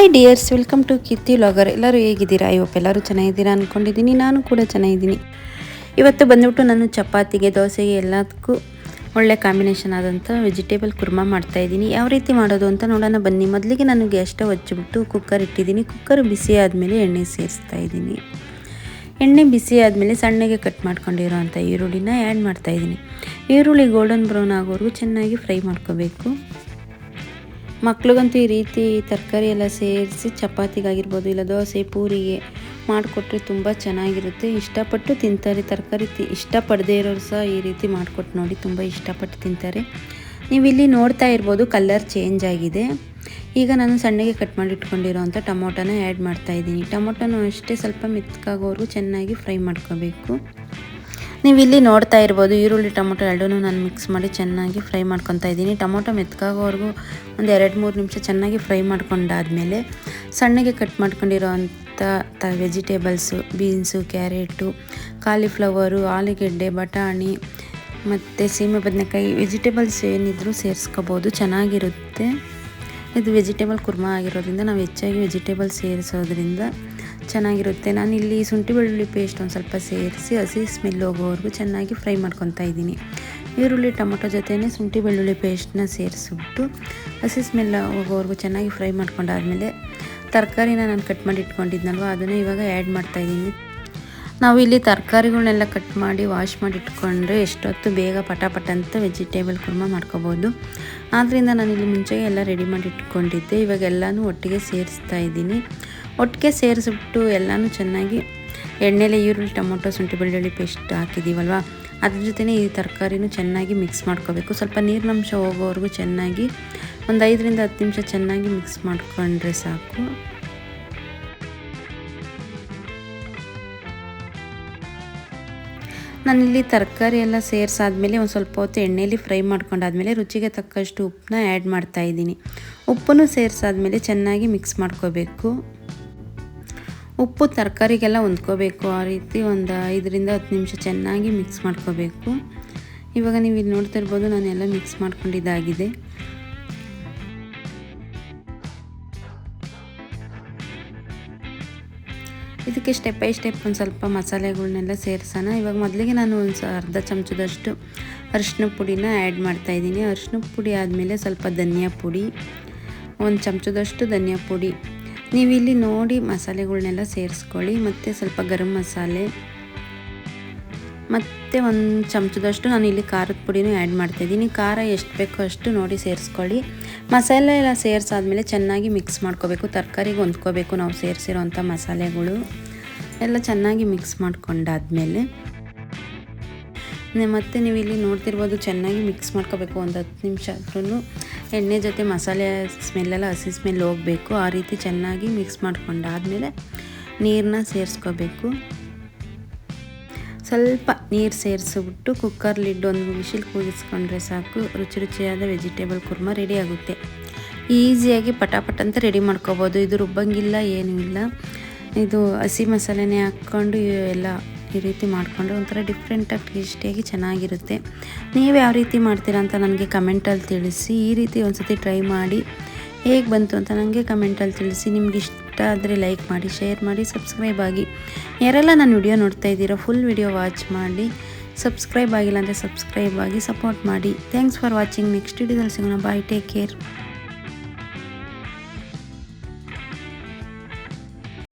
Hi dears, welcome to Keerthi vlogger. ಎಲ್ಲರೂ ಹೇಗಿದ್ದೀರಾ? ಇವತ್ತು ಎಲ್ಲರೂ ಚೆನ್ನಾಗಿದ್ದೀರಾ ಅಂದ್ಕೊಂಡಿದ್ದೀನಿ. ನಾನು ಕೂಡ ಚೆನ್ನಾಗಿದ್ದೀನಿ. ಇವತ್ತು ಬಂದ್ಬಿಟ್ಟು ನಾನು ಚಪಾತಿಗೆ, ದೋಸೆಗೆ ಎಲ್ಲದಕ್ಕೂ ಒಳ್ಳೆ ಕಾಂಬಿನೇಷನ್ ಆದಂಥ ವೆಜಿಟೇಬಲ್ ಕುರ್ಮಾ ಮಾಡ್ತಾಯಿದ್ದೀನಿ. ಯಾವ ರೀತಿ ಮಾಡೋದು ಅಂತ ನೋಡೋಣ ಬನ್ನಿ. ಮೊದಲಿಗೆ ನಾನು ಗ್ಯಾಸ್ ಸ್ಟವ್ ಹಚ್ಚಿಬಿಟ್ಟು ಕುಕ್ಕರ್ ಇಟ್ಟಿದ್ದೀನಿ. ಕುಕ್ಕರ್ ಬಿಸಿ ಆದಮೇಲೆ ಎಣ್ಣೆ ಸೇರಿಸ್ತಾ ಇದ್ದೀನಿ. ಎಣ್ಣೆ ಬಿಸಿ ಆದಮೇಲೆ ಸಣ್ಣಗೆ ಕಟ್ ಮಾಡ್ಕೊಂಡಿರೋವಂಥ ಈರುಳ್ಳಿನ ಆ್ಯಡ್ ಮಾಡ್ತಾಯಿದ್ದೀನಿ. ಈರುಳ್ಳಿ ಗೋಲ್ಡನ್ ಬ್ರೌನ್ ಆಗೋವರೆಗೂ ಚೆನ್ನಾಗಿ ಫ್ರೈ ಮಾಡ್ಕೋಬೇಕು. ಮಕ್ಳಿಗಂತೂ ಈ ರೀತಿ ತರಕಾರಿ ಎಲ್ಲ ಸೇರಿಸಿ ಚಪಾತಿಗಾಗಿರ್ಬೋದು ಇಲ್ಲ ದೋಸೆ ಪೂರಿಗೆ ಮಾಡಿಕೊಟ್ರೆ ತುಂಬ ಚೆನ್ನಾಗಿರುತ್ತೆ. ಇಷ್ಟಪಟ್ಟು ತಿಂತಾರೆ. ತರಕಾರಿ ಇಷ್ಟಪಡದೇ ಇರೋರು ಸಹ ಈ ರೀತಿ ಮಾಡಿಕೊಟ್ಟು ನೋಡಿ, ತುಂಬ ಇಷ್ಟಪಟ್ಟು ತಿಂತಾರೆ. ನೀವು ಇಲ್ಲಿ ನೋಡ್ತಾ ಇರ್ಬೋದು ಕಲರ್ ಚೇಂಜ್ ಆಗಿದೆ. ಈಗ ನಾನು ಸಣ್ಣಗೆ ಕಟ್ ಮಾಡಿ ಇಟ್ಕೊಂಡಿರೋವಂಥ ಟೊಮೊಟೊನ ಆ್ಯಡ್ ಮಾಡ್ತಾಯಿದ್ದೀನಿ. ಟೊಮೊಟೊನೂ ಅಷ್ಟೇ ಸ್ವಲ್ಪ ಮೆತ್ತಗಾಗೋವರೆಗೂ ಚೆನ್ನಾಗಿ ಫ್ರೈ ಮಾಡ್ಕೋಬೇಕು. ನೀವು ಇಲ್ಲಿ ನೋಡ್ತಾ ಇರ್ಬೋದು ಈರುಳ್ಳಿ ಟೊಮೊಟೊ ಎರಡನ್ನೂ ನಾನು ಮಿಕ್ಸ್ ಮಾಡಿ ಚೆನ್ನಾಗಿ ಫ್ರೈ ಮಾಡ್ಕೊತಾ ಇದ್ದೀನಿ. ಟೊಮೊಟೊ ಮೆತ್ತಗಾಗೋವರೆಗೂ ಒಂದು 2-3 ನಿಮಿಷ ಚೆನ್ನಾಗಿ ಫ್ರೈ ಮಾಡ್ಕೊಂಡಾದಮೇಲೆ ಸಣ್ಣಗೆ ಕಟ್ ಮಾಡ್ಕೊಂಡಿರೋವಂಥ ವೆಜಿಟೇಬಲ್ಸು, ಬೀನ್ಸು, ಕ್ಯಾರೆಟು, ಕಾಲಿಫ್ಲವರು, ಆಲೂಗೆಡ್ಡೆ, ಬಟಾಣಿ ಮತ್ತು ಸೀಮೆ ಬದನೆಕಾಯಿ ವೆಜಿಟೇಬಲ್ಸ್ ಏನಿದ್ರೂ ಸೇರಿಸ್ಕೋಬೋದು, ಚೆನ್ನಾಗಿರುತ್ತೆ. ಇದು ವೆಜಿಟೇಬಲ್ ಕುರ್ಮಾ ಆಗಿರೋದ್ರಿಂದ ನಾವು ಹೆಚ್ಚಾಗಿ ವೆಜಿಟೇಬಲ್ ಸೇರಿಸೋದ್ರಿಂದ ಚೆನ್ನಾಗಿರುತ್ತೆ. ನಾನಿಲ್ಲಿ ಶುಂಠಿ ಬೆಳ್ಳುಳ್ಳಿ ಪೇಸ್ಟ್ ಒಂದು ಸ್ವಲ್ಪ ಸೇರಿಸಿ ಹಸಿ ಸ್ಮೆಲ್ ಹೋಗೋವರೆಗೂ ಚೆನ್ನಾಗಿ ಫ್ರೈ ಮಾಡ್ಕೊತಾ ಇದ್ದೀನಿ. ಈರುಳ್ಳಿ ಟೊಮೊಟೊ ಜೊತೆನೇ ಶುಂಠಿ ಬೆಳ್ಳುಳ್ಳಿ ಪೇಸ್ಟನ್ನ ಸೇರಿಸ್ಬಿಟ್ಟು ಹಸಿ ಸ್ಮೆಲ್ ಹೋಗೋವರೆಗೂ ಚೆನ್ನಾಗಿ ಫ್ರೈ ಮಾಡ್ಕೊಂಡಾದಮೇಲೆ ತರಕಾರಿನ ನಾನು ಕಟ್ ಮಾಡಿ ಇಟ್ಕೊಂಡಿದ್ನಲ್ವ ಅದನ್ನು ಇವಾಗ ಆ್ಯಡ್ ಮಾಡ್ತಾಯಿದ್ದೀನಿ. ನಾವು ಇಲ್ಲಿ ತರಕಾರಿಗಳನ್ನೆಲ್ಲ ಕಟ್ ಮಾಡಿ ವಾಶ್ ಮಾಡಿ ಇಟ್ಕೊಂಡ್ರೆ ಎಷ್ಟೊತ್ತು ಬೇಗ ಪಟಾಪಟ ಅಂತ ವೆಜಿಟೇಬಲ್ ಕುರ್ಮಾ ಮಾಡ್ಕೋಬೋದು. ಆದ್ದರಿಂದ ನಾನಿಲ್ಲಿ ಮುಂಚೆಗೆ ಎಲ್ಲ ರೆಡಿ ಮಾಡಿ ಇಟ್ಕೊಂಡಿದ್ದೆ. ಇವಾಗ ಎಲ್ಲನೂ ಒಟ್ಟಿಗೆ ಸೇರಿಸ್ತಾ ಇದ್ದೀನಿ. ಒಟ್ಟಿಗೆ ಸೇರಿಸ್ಬಿಟ್ಟು ಎಲ್ಲನೂ ಚೆನ್ನಾಗಿ ಎಣ್ಣೆಲೆ ಈರುಳ್ಳಿ ಟೊಮೊಟೊ ಶುಂಠಿ ಬೆಳ್ಳುಳ್ಳಿ ಪೇಸ್ಟ್ ಹಾಕಿದ್ದೀವಲ್ವ ಅದ್ರ ಜೊತೆನೇ ಈ ತರಕಾರಿನೂ ಚೆನ್ನಾಗಿ ಮಿಕ್ಸ್ ಮಾಡ್ಕೋಬೇಕು. ಸ್ವಲ್ಪ ನೀರಿನಂಶ ಹೋಗೋವರೆಗೂ ಚೆನ್ನಾಗಿ ಒಂದು 5-10 ನಿಮಿಷ ಚೆನ್ನಾಗಿ ಮಿಕ್ಸ್ ಮಾಡ್ಕೊಂಡ್ರೆ ಸಾಕು. ನಾನಿಲ್ಲಿ ತರಕಾರಿ ಎಲ್ಲ ಸೇರಿಸಾದ್ಮೇಲೆ ಒಂದು ಸ್ವಲ್ಪ ಹೊತ್ತು ಎಣ್ಣೆಯಲ್ಲಿ ಫ್ರೈ ಮಾಡ್ಕೊಂಡಾದ್ಮೇಲೆ ರುಚಿಗೆ ತಕ್ಕಷ್ಟು ಉಪ್ಪನ್ನ ಆ್ಯಡ್ ಮಾಡ್ತಾಯಿದ್ದೀನಿ. ಉಪ್ಪನ್ನು ಸೇರಿಸಾದ್ಮೇಲೆ ಚೆನ್ನಾಗಿ ಮಿಕ್ಸ್ ಮಾಡ್ಕೋಬೇಕು. ಉಪ್ಪು ತರಕಾರಿಗೆಲ್ಲ ಹೊಂದ್ಕೋಬೇಕು. ಆ ರೀತಿ ಒಂದು 5-10 ನಿಮಿಷ ಚೆನ್ನಾಗಿ ಮಿಕ್ಸ್ ಮಾಡ್ಕೋಬೇಕು. ಇವಾಗ ನೀವು ಇಲ್ಲಿ ನೋಡ್ತಾ ಇರ್ಬೋದು ನಾನೆಲ್ಲ ಮಿಕ್ಸ್ ಮಾಡ್ಕೊಂಡಿದ್ದಾಗಿದೆ. ಇದಕ್ಕೆ ಸ್ಟೆಪ್ ಬೈ ಸ್ಟೆಪ್ ಒಂದು ಸ್ವಲ್ಪ ಮಸಾಲೆಗಳನ್ನೆಲ್ಲ ಸೇರಿಸೋಣ. ಇವಾಗ ಮೊದಲಿಗೆ ನಾನು ಒಂದು ಅರ್ಧ ಚಮಚದಷ್ಟು ಅರಿಶಿನ ಪುಡಿನ ಆ್ಯಡ್ ಮಾಡ್ತಾಯಿದ್ದೀನಿ. ಅರಿಶಿನ ಪುಡಿ ಆದಮೇಲೆ ಸ್ವಲ್ಪ ಧನಿಯಾ ಪುಡಿ, 1 ಚಮಚದಷ್ಟು ಧನಿಯಾ ಪುಡಿ. ನೀವು ಇಲ್ಲಿ ನೋಡಿ ಮಸಾಲೆಗಳನ್ನೆಲ್ಲ ಸೇರಿಸ್ಕೊಳ್ಳಿ. ಮತ್ತು ಸ್ವಲ್ಪ ಗರಂ ಮಸಾಲೆ ಮತ್ತು 1 ಚಮಚದಷ್ಟು ನಾನು ಇಲ್ಲಿ ಖಾರದ ಪುಡಿನೂ ಆ್ಯಡ್ ಮಾಡ್ತಾಯಿದ್ದೀನಿ. ಖಾರ ಎಷ್ಟು ಬೇಕೋ ಅಷ್ಟು ನೋಡಿ ಸೇರಿಸ್ಕೊಳ್ಳಿ. ಮಸಾಲೆ ಎಲ್ಲ ಸೇರಿಸಾದ್ಮೇಲೆ ಚೆನ್ನಾಗಿ ಮಿಕ್ಸ್ ಮಾಡ್ಕೋಬೇಕು. ತರಕಾರಿಗೆ ಹೊಂದ್ಕೋಬೇಕು ನಾವು ಸೇರಿಸಿರೋವಂಥ ಮಸಾಲೆಗಳು ಎಲ್ಲ ಚೆನ್ನಾಗಿ ಮಿಕ್ಸ್ ಮಾಡ್ಕೊಂಡಾದ್ಮೇಲೆ ಮತ್ತು ನೀವು ಇಲ್ಲಿ ನೋಡ್ತಿರ್ಬೋದು ಚೆನ್ನಾಗಿ ಮಿಕ್ಸ್ ಮಾಡ್ಕೋಬೇಕು. ಒಂದು 10 ನಿಮಿಷ ಆದ್ರೂ ಎಣ್ಣೆ ಜೊತೆ ಮಸಾಲೆ ಸ್ಮೆಲ್ಲೆಲ್ಲ ಹಸಿ ಸ್ಮೆಲ್ ಹೋಗಬೇಕು. ಆ ರೀತಿ ಚೆನ್ನಾಗಿ ಮಿಕ್ಸ್ ಮಾಡ್ಕೊಂಡಾದ್ಮೇಲೆ ನೀರನ್ನ ಸೇರಿಸ್ಕೋಬೇಕು. ಸ್ವಲ್ಪ ನೀರು ಸೇರಿಸ್ಬಿಟ್ಟು ಕುಕ್ಕರ್ ಲಿಡ್ ಒಂದು ವಿಶಿಲ್ ಕೂಗಿಸ್ಕೊಂಡ್ರೆ ಸಾಕು. ರುಚಿಯಾದ ವೆಜಿಟೇಬಲ್ ಕುರ್ಮಾ ರೆಡಿ ಆಗುತ್ತೆ. ಈಸಿಯಾಗಿ ಪಟಾಪಟ್ ಅಂತ ರೆಡಿ ಮಾಡ್ಕೋಬೋದು. ಇದು ರುಬ್ಬಂಗಿಲ್ಲ, ಏನೂ ಇಲ್ಲ. ಇದು ಹಸಿ ಮಸಾಲೆನೇ ಹಾಕ್ಕೊಂಡು ಎಲ್ಲ ಈ ರೀತಿ ಮಾಡಿಕೊಂಡ್ರೆ ಒಂಥರ ಡಿಫ್ರೆಂಟಾಗಿ ಟೇಸ್ಟಿಯಾಗಿ ಚೆನ್ನಾಗಿರುತ್ತೆ. ನೀವು ಯಾವ ರೀತಿ ಮಾಡ್ತೀರಾ ಅಂತ ನನಗೆ ಕಮೆಂಟಲ್ಲಿ ತಿಳಿಸಿ. ಈ ರೀತಿ ಒಂದು ಸತಿ ಟ್ರೈ ಮಾಡಿ ಹೇಗೆ ಬಂತು ಅಂತ ನನಗೆ ಕಮೆಂಟಲ್ಲಿ ತಿಳಿಸಿ. ನಿಮ್ಗೆ ಇಷ್ಟ ಆದರೆ ಲೈಕ್ ಮಾಡಿ, ಶೇರ್ ಮಾಡಿ, ಸಬ್ಸ್ಕ್ರೈಬ್ ಆಗಿ. ಯಾರೆಲ್ಲ ನಾನು ವಿಡಿಯೋ ನೋಡ್ತಾ ಇದ್ದೀರೋ ಫುಲ್ ವಿಡಿಯೋ ವಾಚ್ ಮಾಡಿ. ಸಬ್ಸ್ಕ್ರೈಬ್ ಆಗಿಲ್ಲ ಅಂದರೆ ಸಬ್ಸ್ಕ್ರೈಬ್ ಆಗಿ ಸಪೋರ್ಟ್ ಮಾಡಿ. Thanks for watching. ನೆಕ್ಸ್ಟ್ ವಿಡಿಯೋದಲ್ಲಿ ಸಿಗೋಣ. ಬಾಯ್, ಟೇಕ್ ಕೇರ್.